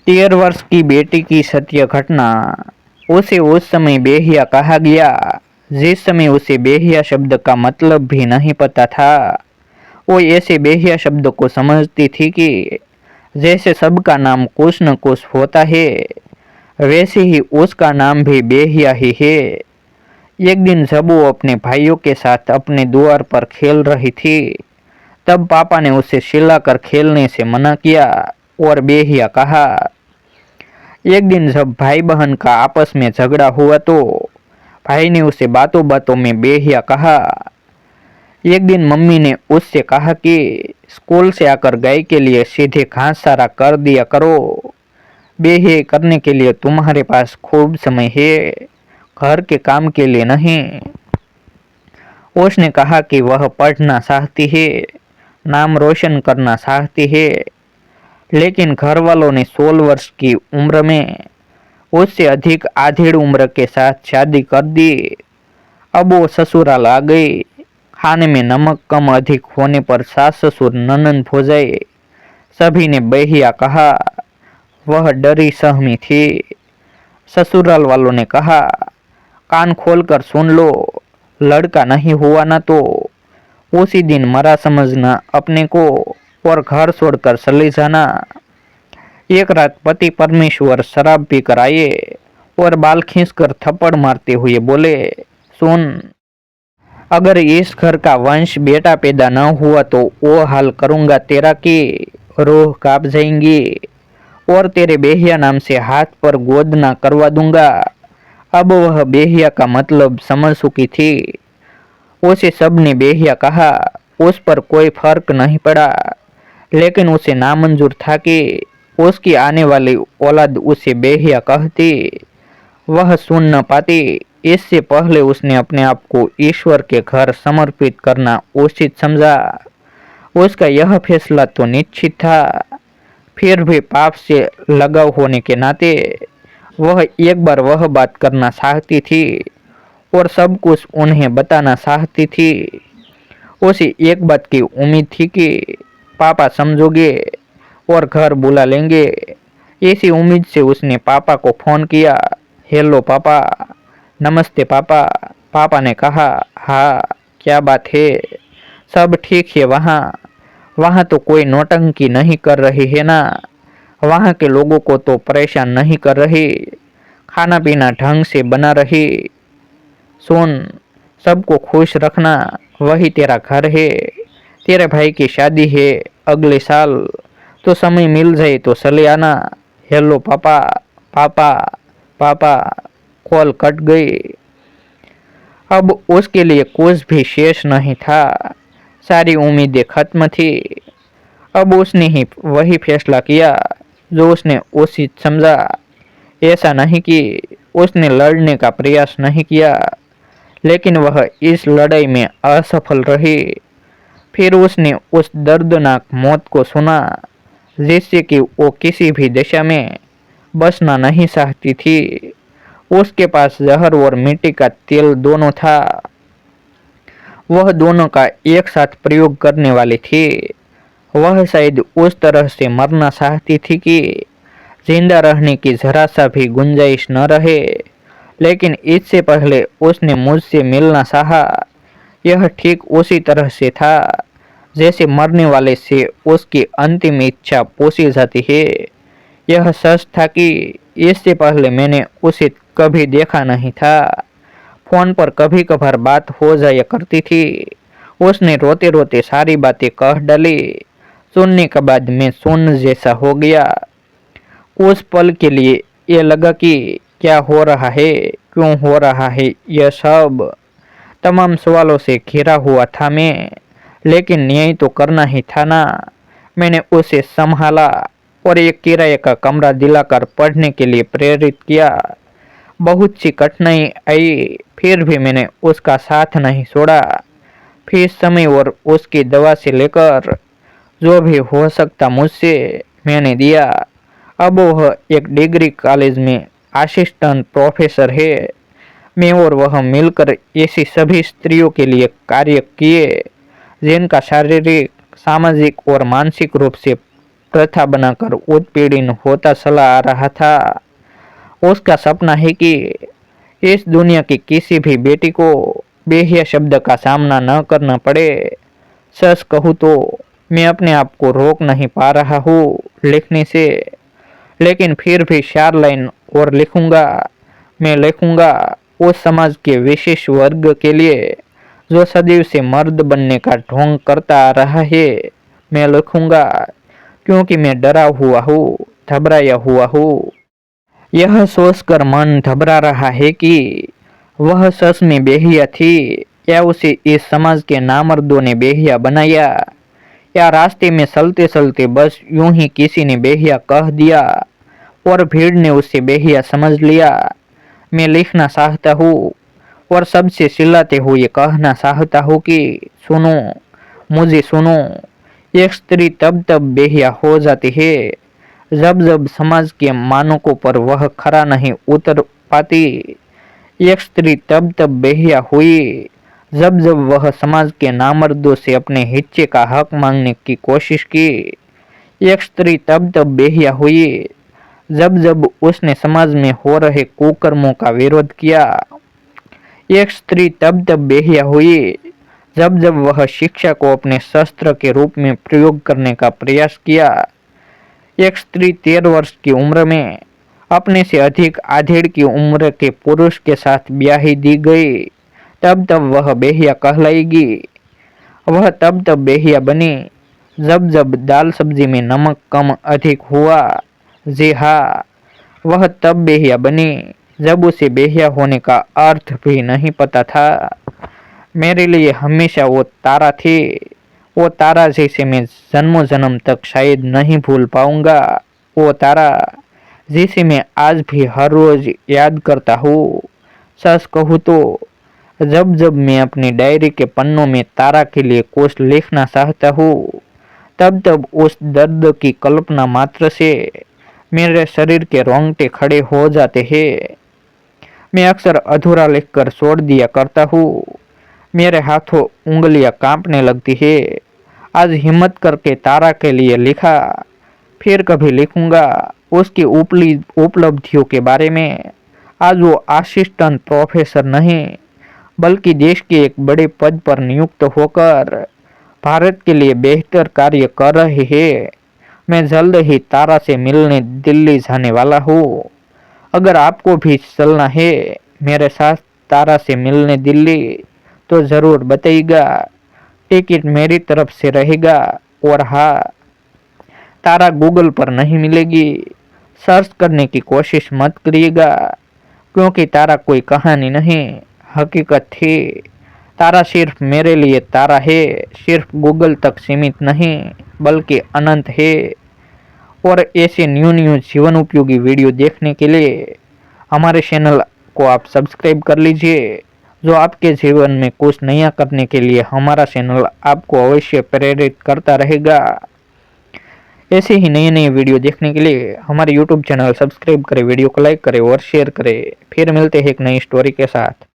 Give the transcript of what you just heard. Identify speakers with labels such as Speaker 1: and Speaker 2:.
Speaker 1: 13 वर्ष की बेटी की सत्य घटना। उसे उस समय बेहिया कहा गया जिस समय उसे बेहिया शब्द का मतलब भी नहीं पता था। वो ऐसे बेहिया शब्द को समझती थी कि जैसे सबका नाम कुछ न कुछ होता है, वैसे ही उसका नाम भी बेहिया ही है। एक दिन जब वो अपने भाइयों के साथ अपने द्वार पर खेल रही थी, तब पापा ने उसे चिल्लाकर खेलने से मना किया और बेहिया कहा। एक दिन जब भाई बहन का आपस में झगड़ा हुआ तो भाई ने उसे बातों बातों में बेहिया कहा। एक दिन मम्मी ने उससे कहा कि स्कूल से आकर गाय के लिए सीधे घास सारा कर दिया करो। बेहिया करने के लिए तुम्हारे पास खूब समय है, घर के काम के लिए नहीं। उसने कहा कि वह पढ़ना चाहती है, नाम रोशन करना चाहती है, लेकिन घर वालों ने 16 वर्ष की उम्र में उससे अधिक आधेड़ उम्र के साथ शादी कर दी। अब वो ससुराल आ गई। खाने में नमक कम अधिक होने पर सास ससुर ननंद भौजाई सभी ने बेहिया कहा। वह डरी सहमी थी। ससुराल वालों ने कहा, कान खोलकर सुन लो, लड़का नहीं हुआ ना तो उसी दिन मरा समझना अपने को और घर छोड़कर चले जाना। एक रात पति परमेश्वर शराब पीकर आए और बाल खींचकर थप्पड़ मारते हुए बोले, सुन, अगर इस घर का वंश बेटा पैदा न हुआ तो वो हाल करूंगा तेरा कि रूह कांप जाएंगी और तेरे बेहिया नाम से हाथ पर गोद ना करवा दूंगा। अब वह बेहिया का मतलब समझ चुकी थी। उसे सबने बेहिया कहा। उस पर कोई फर्क नहीं पड़ा, लेकिन उसे नामंजूर था कि उसकी आने वाली औलाद उसे बेहिया कहती। वह सुन न पाती। इससे पहले उसने अपने आप को ईश्वर के घर समर्पित करना उचित समझा। उसका यह फैसला तो निश्चित था, फिर भी पाप से लगाव होने के नाते वह एक बार वह बात करना चाहती थी और सब कुछ उन्हें बताना चाहती थी। उसे एक बात की उम्मीद थी कि पापा समझोगे और घर बुला लेंगे। इसी उम्मीद से उसने पापा को फोन किया। हेलो पापा। नमस्ते पापा। पापा ने कहा, हाँ क्या बात है, सब ठीक है वहाँ? वहाँ तो कोई नौटंकी नहीं कर रही है ना? वहाँ के लोगों को तो परेशान नहीं कर रही, खाना पीना ढंग से बना रही। सुन, सबको खुश रखना, वही तेरा घर है। तेरे भाई की शादी है अगले साल, तो समय मिल जाए तो चले आना। हेलो पापा। पापा पापा। कॉल कट गई। अब उसके लिए कुछ भी शेष नहीं था। सारी उम्मीदें खत्म थी। अब उसने ही वही फैसला किया जो उसने उचित समझा। ऐसा नहीं कि उसने लड़ने का प्रयास नहीं किया, लेकिन वह इस लड़ाई में असफल रही। फिर उसने उस दर्दनाक मौत को सुना जिससे कि वो किसी भी दिशा में बचना नहीं चाहती थी। उसके पास जहर और मिट्टी का तेल दोनों था। वह दोनों का एक साथ प्रयोग करने वाली थी। वह शायद उस तरह से मरना चाहती थी कि जिंदा रहने की जरा सा भी गुंजाइश न रहे, लेकिन इससे पहले उसने मुझसे मिलना चाहा। यह ठीक उसी तरह से था जैसे मरने वाले से उसकी अंतिम इच्छा पूछी जाती है। यह सच था कि इससे पहले मैंने उसे कभी देखा नहीं था। फोन पर कभी कभार बात हो जाया करती थी। उसने रोते रोते सारी बातें कह डाली। सुनने के बाद मैं शून्य जैसा हो गया। कुछ पल के लिए ये लगा कि क्या हो रहा है, क्यों हो रहा है यह सब। तमाम सवालों से घिरा हुआ था मैं, लेकिन न्याय तो करना ही था ना। मैंने उसे संभाला और एक किराए का कमरा दिलाकर पढ़ने के लिए प्रेरित किया। बहुत सी कठिनाई आई, फिर भी मैंने उसका साथ नहीं छोड़ा। फिर समय और उसकी दवा से लेकर जो भी हो सकता मुझसे मैंने दिया। अब वह एक डिग्री कॉलेज में असिस्टेंट प्रोफेसर है। मैं और वह मिलकर ऐसी सभी स्त्रियों के लिए कार्य किए जिनका शारीरिक, सामाजिक और मानसिक रूप से प्रथा बनाकर उत्पीड़न होता चला आ रहा था। उसका सपना है कि इस दुनिया की किसी भी बेटी को बेहिया शब्द का सामना न करना पड़े। सच कहूँ तो मैं अपने आप को रोक नहीं पा रहा हूँ लिखने से, लेकिन फिर भी 4 लाइन और लिखूंगा। मैं लिखूंगा उस समाज के विशेष वर्ग के लिए जो सदैव से मर्द बनने का ढोंग करता आ रहा है। मैं लिखूंगा क्योंकि मैं डरा हुआ हूँ, घबराया हुआ हूँ। यह सोचकर मन घबरा रहा है कि वह सच में बेहिया थी या उसे इस समाज के नामर्दों ने बेहिया बनाया, या रास्ते में चलते चलते बस यूं ही किसी ने बेहिया कह दिया और भीड़ ने उसे बेहिया समझ लिया। मैं लिखना चाहता हूँ और सबसे चिल्लाते हुए कहना चाहता हूँ कि सुनो, मुझे सुनो। एक स्त्री तब तब बेहिया हो जाती है जब जब समाज के मानकों पर वह खरा नहीं उतर पाती। एक स्त्री तब तब बेहिया हुई जब जब वह समाज के नामर्दों से अपने हिस्से का हक मांगने की कोशिश की। एक स्त्री तब तब बेहिया हुई जब जब उसने समाज में हो रहे कुकर्मों का विरोध किया। एक स्त्री तब तब बेहिया हुई जब जब वह शिक्षा को अपने शस्त्र के रूप में प्रयोग करने का प्रयास किया। एक स्त्री 13 वर्ष की उम्र में अपने से अधिक आधेड़ की उम्र के पुरुष के साथ ब्याही दी गई, तब तब वह बेहिया कहलाएगी। वह तब तब बेहिया बनी जब जब दाल सब्जी में नमक कम अधिक हुआ। जी हाँ, वह तब बेहिया बनी जब उसे बेहिया होने का अर्थ भी नहीं पता था। मेरे लिए हमेशा वो तारा थी, वो तारा जिसे मैं जन्मों जन्म तक शायद नहीं भूल पाऊंगा। वो तारा जिसे मैं आज भी हर रोज याद करता हूँ। सच कहूँ तो जब जब मैं अपनी डायरी के पन्नों में तारा के लिए कुछ लिखना चाहता हूँ, तब तब उस दर्द की कल्पना मात्र से मेरे शरीर के रोंगटे खड़े हो जाते हैं। मैं अक्सर अधूरा लिखकर छोड़ दिया करता हूँ। मेरे हाथों उंगलियां कांपने लगती है। आज हिम्मत करके तारा के लिए लिखा, फिर कभी लिखूंगा उसकी उपलब्धियों के बारे में। आज वो असिस्टेंट प्रोफेसर नहीं बल्कि देश के एक बड़े पद पर नियुक्त होकर भारत के लिए बेहतर कार्य कर रहे हैं। मैं जल्द ही तारा से मिलने दिल्ली जाने वाला हूँ। अगर आपको भी चलना है मेरे साथ तारा से मिलने दिल्ली तो ज़रूर बताइएगा। टिकट मेरी तरफ से रहेगा। और हाँ, तारा गूगल पर नहीं मिलेगी। सर्च करने की कोशिश मत करिएगा क्योंकि तारा कोई कहानी नहीं, हकीकत थी। तारा सिर्फ मेरे लिए तारा है, सिर्फ गूगल तक सीमित नहीं बल्कि अनंत है। और ऐसे न्यू जीवन उपयोगी वीडियो देखने के लिए हमारे चैनल को आप सब्सक्राइब कर लीजिए। जो आपके जीवन में कुछ नया करने के लिए हमारा चैनल आपको अवश्य प्रेरित करता रहेगा। ऐसे ही नए नए वीडियो देखने के लिए हमारे YouTube चैनल सब्सक्राइब करें, वीडियो को लाइक करें और शेयर करें। फिर मिलते हैं एक नई स्टोरी के साथ।